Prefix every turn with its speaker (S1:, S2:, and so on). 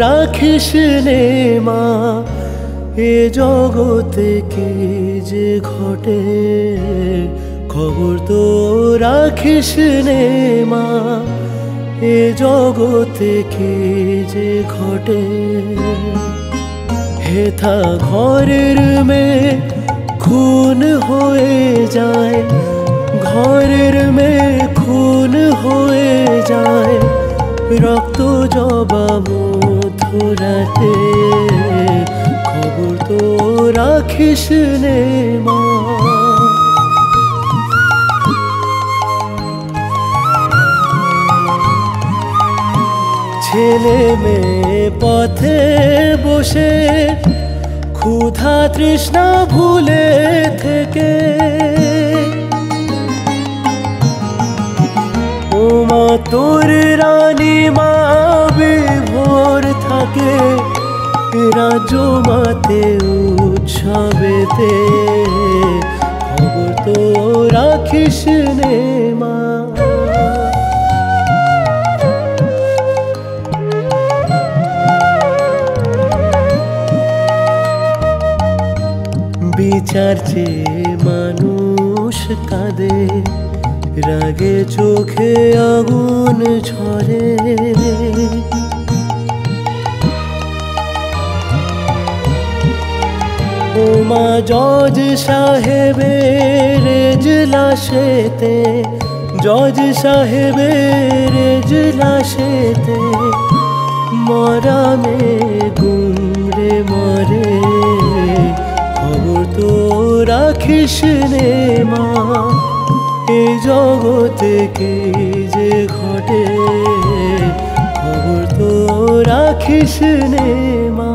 S1: রাখিস নে মা, এ জগতে কি যে ঘটে খবর তো রাখিস নে মা, এ জগতে কি যে ঘটে। হেথা ঘরের মেয়ে খুন হয়ে যায়, ঘরের মেয়ে খুন হয়ে যায়, রক্ত জবা মধুরাতে খবর তো রাখিস নে মা। ছেলে মেয়ে পথে বসে ক্ষুধা তৃষ্ণা ভুলে থেকে, ও মা তোর রানী মা বিভোর থাকে রাজ্য মাতে উৎসবেতে খবর তো রাখিস নে মা। বিচার চেয়ে মানুষ কাঁদে, রাগে চোখে আগুন ঝরে, ও মা জজ সাহেবের এজলাসেতে, জজ সাহেবের এজলাসেতে মরা মেয়ে গুমরে মরে খবর তো রাখিস নে মা, এই জগতে কি যে ঘটে খবর তো রাখিস নে মা।